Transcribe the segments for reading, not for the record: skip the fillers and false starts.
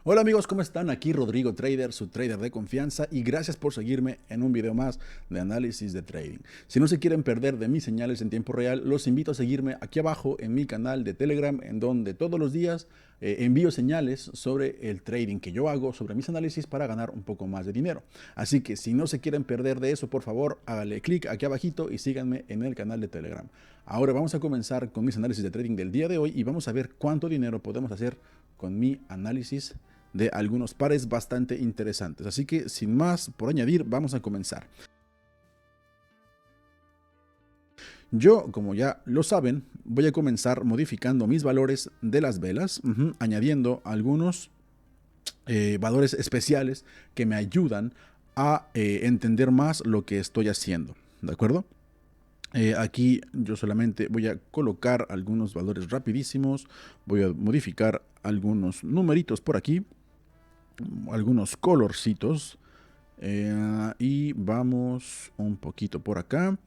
Hola amigos, ¿cómo están? Aquí Rodrigo Trader, su trader de confianza, y gracias por seguirme en un video más de análisis de trading. Si no se quieren perder de mis señales en tiempo real, los invito a seguirme aquí abajo en mi canal de Telegram, en donde todos los días envío señales sobre el trading que yo hago, sobre mis análisis para ganar un poco más de dinero. Así que si no se quieren perder de eso, por favor, háganle clic aquí abajito y síganme en el canal de Telegram. Ahora vamos a comenzar con mis análisis de trading del día de hoy y vamos a ver cuánto dinero podemos hacer con mi análisis de algunos pares bastante interesantes. Así que sin más por añadir, vamos a comenzar. Yo, como ya lo saben, voy a comenzar modificando mis valores de las velas, añadiendo algunos valores especiales que me ayudan a entender más lo que estoy haciendo. ¿De acuerdo? Aquí yo solamente voy a colocar algunos valores rapidísimos, voy a modificar algunos numeritos por aquí, algunos colorcitos. Y vamos un poquito por acá.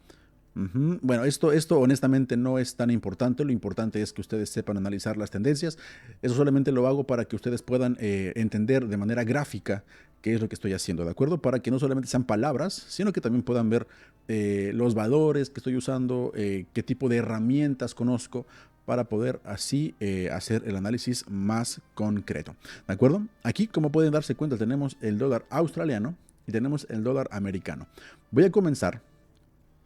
Bueno, esto honestamente no es tan importante. Lo importante es que ustedes sepan analizar las tendencias. Eso solamente lo hago para que ustedes puedan entender de manera gráfica qué es lo que estoy haciendo, ¿de acuerdo? Para que no solamente sean palabras, sino que también puedan ver los valores que estoy usando, qué tipo de herramientas conozco para poder así hacer el análisis más concreto, ¿de acuerdo? Aquí, como pueden darse cuenta, tenemos el dólar australiano y tenemos el dólar americano. Voy a comenzar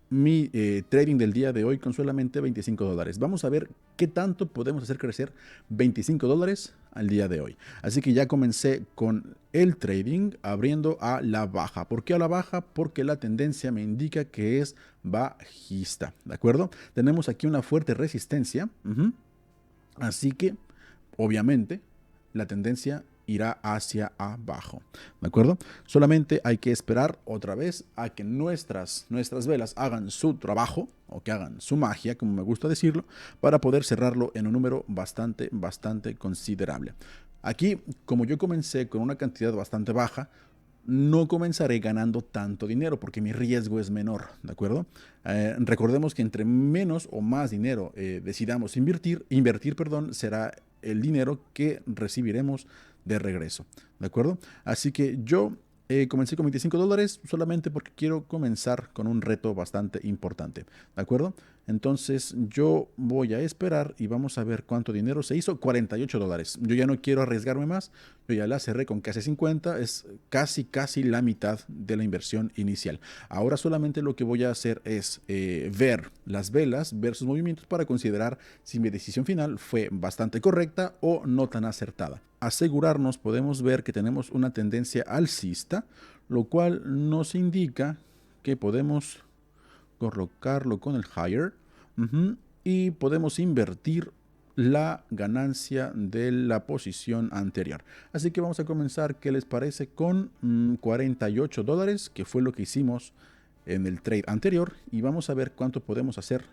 mi trading del día de hoy con solamente $25. Vamos a ver qué tanto podemos hacer crecer $25 al día de hoy. Así que ya comencé con el trading abriendo a la baja. ¿Por qué a la baja? Porque la tendencia me indica que es bajista. ¿De acuerdo? Tenemos aquí una fuerte resistencia. Así que, obviamente, la tendencia irá hacia abajo, ¿de acuerdo? Solamente hay que esperar otra vez a que nuestras velas hagan su trabajo, o que hagan su magia, como me gusta decirlo, para poder cerrarlo en un número bastante considerable. Aquí, como yo comencé con una cantidad bastante baja, no comenzaré ganando tanto dinero porque mi riesgo es menor, ¿de acuerdo? Recordemos que entre menos o más dinero decidamos invertir, perdón, será el dinero que recibiremos de regreso, ¿de acuerdo? Así que yo comencé con $25 solamente porque quiero comenzar con un reto bastante importante, ¿de acuerdo? Entonces yo voy a esperar y vamos a ver cuánto dinero se hizo. $48. Yo ya no quiero arriesgarme más. Yo ya la cerré con casi 50. Es casi la mitad de la inversión inicial. Ahora solamente lo que voy a hacer es ver las velas, ver sus movimientos para considerar si mi decisión final fue bastante correcta o no tan acertada. Asegurarnos, podemos ver que tenemos una tendencia alcista, lo cual nos indica que podemos colocarlo con el higher y podemos invertir la ganancia de la posición anterior. Así que vamos a comenzar, ¿qué les parece? Con $48, que fue lo que hicimos en el trade anterior, y vamos a ver cuánto podemos hacer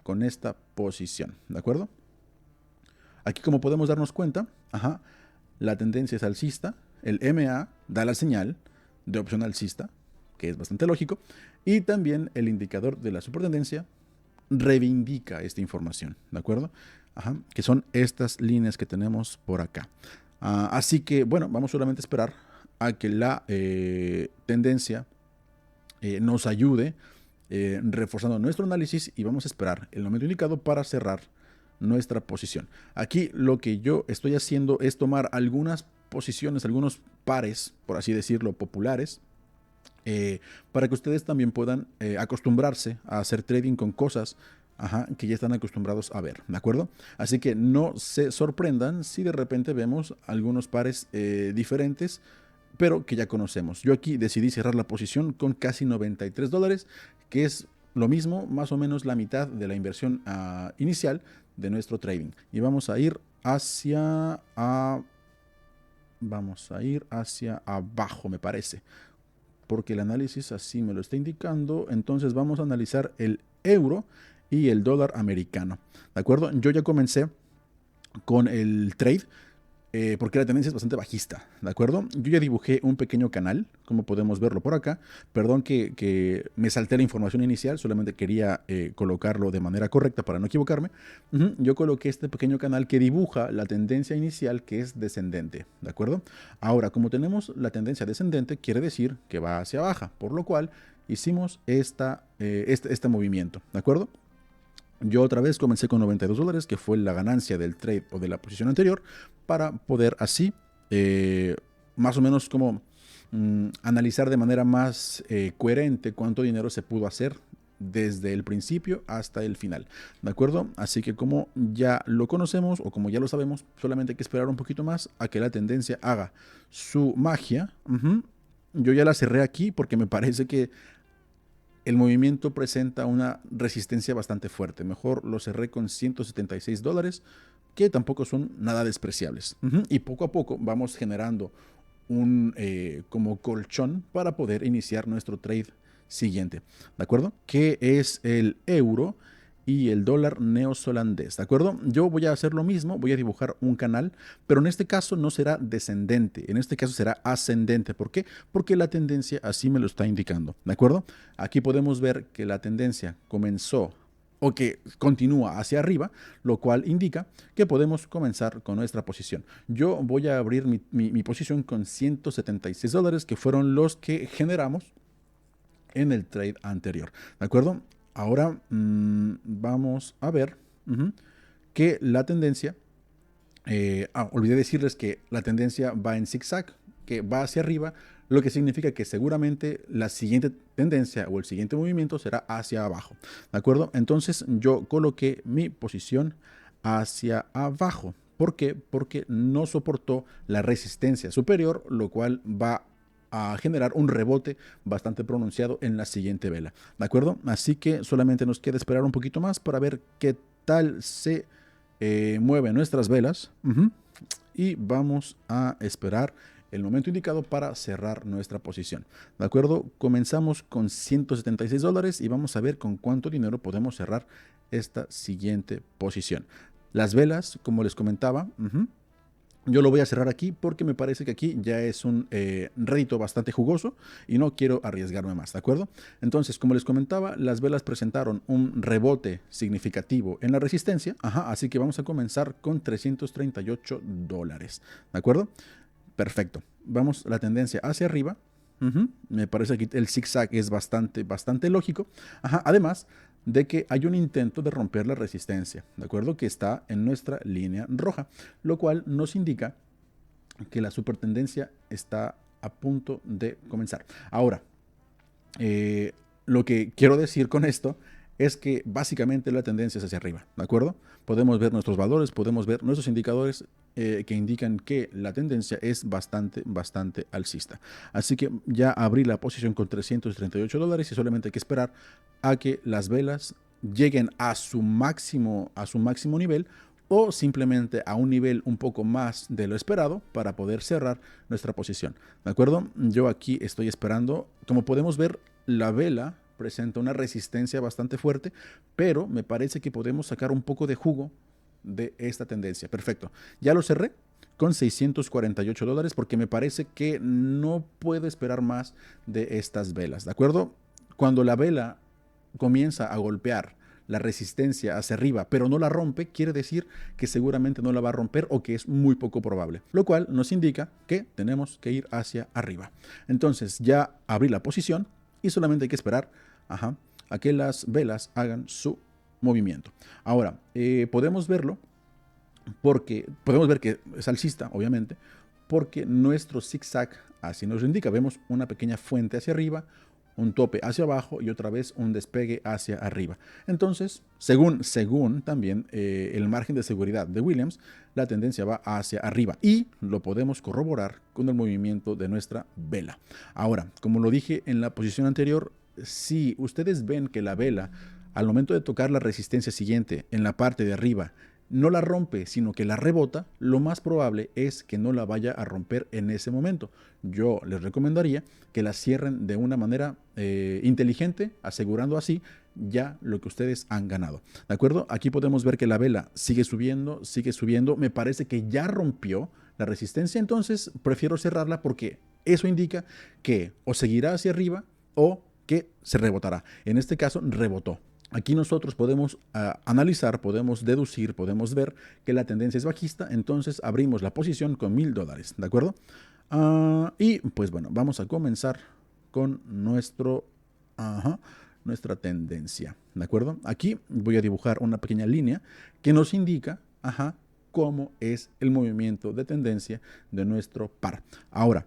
con esta posición, ¿de acuerdo? Aquí, como podemos darnos cuenta, la tendencia es alcista, el MA da la señal de opción alcista, que es bastante lógico, y también el indicador de la supertendencia reivindica esta información, ¿de acuerdo? Que son estas líneas que tenemos por acá. Así que, bueno, vamos solamente a esperar a que la tendencia nos ayude reforzando nuestro análisis y vamos a esperar el momento indicado para cerrar nuestra posición. Aquí lo que yo estoy haciendo es tomar algunas posiciones, algunos pares, por así decirlo, populares, para que ustedes también puedan acostumbrarse a hacer trading con cosas que ya están acostumbrados a ver, ¿de acuerdo? Así que no se sorprendan si de repente vemos algunos pares diferentes, pero que ya conocemos. Yo aquí decidí cerrar la posición con casi $93, que es lo mismo, más o menos la mitad de la inversión inicial de nuestro trading. Y vamos a ir hacia abajo, me parece, porque el análisis así me lo está indicando. Entonces vamos a analizar el euro y el dólar americano, ¿de acuerdo? Yo ya comencé con el trade. porque la tendencia es bastante bajista, ¿de acuerdo? Yo ya dibujé un pequeño canal, como podemos verlo por acá. Perdón que me salté la información inicial, solamente quería colocarlo de manera correcta para no equivocarme. Yo coloqué este pequeño canal que dibuja la tendencia inicial, que es descendente, ¿de acuerdo? Ahora, como tenemos la tendencia descendente, quiere decir que va hacia baja, por lo cual hicimos este movimiento, ¿de acuerdo? Yo otra vez comencé con $92, que fue la ganancia del trade o de la posición anterior, para poder así, más o menos como analizar de manera más coherente cuánto dinero se pudo hacer desde el principio hasta el final, ¿de acuerdo? Así que como ya lo conocemos o como ya lo sabemos, solamente hay que esperar un poquito más a que la tendencia haga su magia. Yo ya la cerré aquí porque me parece que el movimiento presenta una resistencia bastante fuerte. Mejor lo cerré con $176, que tampoco son nada despreciables. Y poco a poco vamos generando un como colchón para poder iniciar nuestro trade siguiente, ¿de acuerdo? Que es el euro y el dólar neozelandés, ¿de acuerdo? Yo voy a hacer lo mismo, voy a dibujar un canal, pero en este caso no será descendente, en este caso será ascendente. ¿Por qué? Porque la tendencia así me lo está indicando, ¿de acuerdo? Aquí podemos ver que la tendencia comenzó o que continúa hacia arriba, lo cual indica que podemos comenzar con nuestra posición. Yo voy a abrir mi posición con $176, que fueron los que generamos en el trade anterior, ¿de acuerdo? Ahora vamos a ver que la tendencia, olvidé decirles que la tendencia va en zigzag, que va hacia arriba, lo que significa que seguramente la siguiente tendencia o el siguiente movimiento será hacia abajo, ¿de acuerdo? Entonces yo coloqué mi posición hacia abajo. ¿Por qué? Porque no soportó la resistencia superior, lo cual va a generar un rebote bastante pronunciado en la siguiente vela, ¿de acuerdo? Así que solamente nos queda esperar un poquito más para ver qué tal se mueven nuestras velas. Y vamos a esperar el momento indicado para cerrar nuestra posición, ¿de acuerdo? Comenzamos con $176 y vamos a ver con cuánto dinero podemos cerrar esta siguiente posición. Las velas, como les comentaba, yo lo voy a cerrar aquí porque me parece que aquí ya es un rédito bastante jugoso y no quiero arriesgarme más, ¿de acuerdo? Entonces, como les comentaba, las velas presentaron un rebote significativo en la resistencia, así que vamos a comenzar con $338, ¿de acuerdo? Perfecto. Vamos la tendencia hacia arriba. Me parece que el zigzag es bastante lógico. Además de que hay un intento de romper la resistencia, ¿de acuerdo? Que está en nuestra línea roja, lo cual nos indica que la supertendencia está a punto de comenzar. Ahora, lo que quiero decir con esto es que básicamente la tendencia es hacia arriba, ¿de acuerdo? Podemos ver nuestros valores, podemos ver nuestros indicadores que indican que la tendencia es bastante alcista. Así que ya abrí la posición con $338 y solamente hay que esperar a que las velas lleguen a su máximo nivel o simplemente a un nivel un poco más de lo esperado para poder cerrar nuestra posición, ¿de acuerdo? Yo aquí estoy esperando. Como podemos ver, la vela presenta una resistencia bastante fuerte, pero me parece que podemos sacar un poco de jugo de esta tendencia. Perfecto. Ya lo cerré con $648 porque me parece que no puedo esperar más de estas velas, ¿de acuerdo? Cuando la vela comienza a golpear la resistencia hacia arriba, pero no la rompe, quiere decir que seguramente no la va a romper o que es muy poco probable, lo cual nos indica que tenemos que ir hacia arriba. Entonces ya abrí la posición y solamente hay que esperar a que las velas hagan su movimiento. Ahora, podemos verlo porque podemos ver que es alcista, obviamente, porque nuestro zigzag así nos lo indica. Vemos una pequeña fuente hacia arriba, un tope hacia abajo y otra vez un despegue hacia arriba. Entonces, según también el margen de seguridad de Williams, la tendencia va hacia arriba y lo podemos corroborar con el movimiento de nuestra vela. Ahora, como lo dije en la posición anterior, si ustedes ven que la vela al momento de tocar la resistencia siguiente en la parte de arriba no la rompe, sino que la rebota, lo más probable es que no la vaya a romper en ese momento. Yo les recomendaría que la cierren de una manera inteligente, asegurando así ya lo que ustedes han ganado. ¿De acuerdo? Aquí podemos ver que la vela sigue subiendo. Me parece que ya rompió la resistencia, entonces prefiero cerrarla porque eso indica que o seguirá hacia arriba o que se rebotará. En este caso, rebotó. Aquí nosotros podemos analizar, podemos deducir, podemos ver que la tendencia es bajista, entonces abrimos la posición con $1000, ¿de acuerdo? Y pues bueno, vamos a comenzar con nuestra tendencia, ¿de acuerdo? Aquí voy a dibujar una pequeña línea que nos indica, cómo es el movimiento de tendencia de nuestro par. Ahora,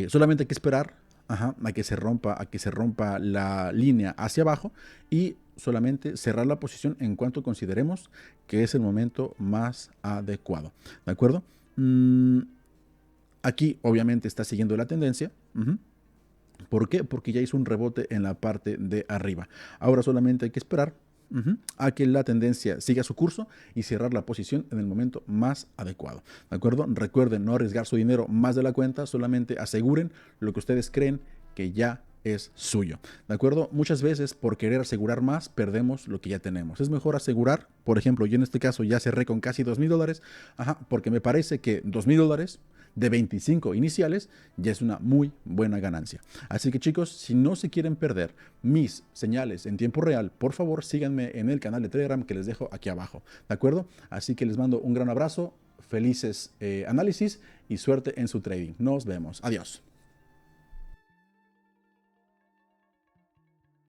solamente hay que esperar a que se rompa la línea hacia abajo y solamente cerrar la posición en cuanto consideremos que es el momento más adecuado. ¿De acuerdo? Aquí obviamente está siguiendo la tendencia. ¿Por qué? Porque ya hizo un rebote en la parte de arriba. Ahora solamente hay que esperar a que la tendencia siga su curso y cerrar la posición en el momento más adecuado. ¿De acuerdo? Recuerden no arriesgar su dinero más de la cuenta, solamente aseguren lo que ustedes creen que ya es suyo. ¿De acuerdo? Muchas veces por querer asegurar más perdemos lo que ya tenemos. Es mejor asegurar, por ejemplo, yo en este caso ya cerré con casi $2000, porque me parece que $2000 de 25 iniciales ya es una muy buena ganancia. Así que chicos, si no se quieren perder mis señales en tiempo real, por favor síganme en el canal de Telegram que les dejo aquí abajo, ¿de acuerdo? Así que les mando un gran abrazo, felices análisis y suerte en su trading. Nos vemos. Adiós.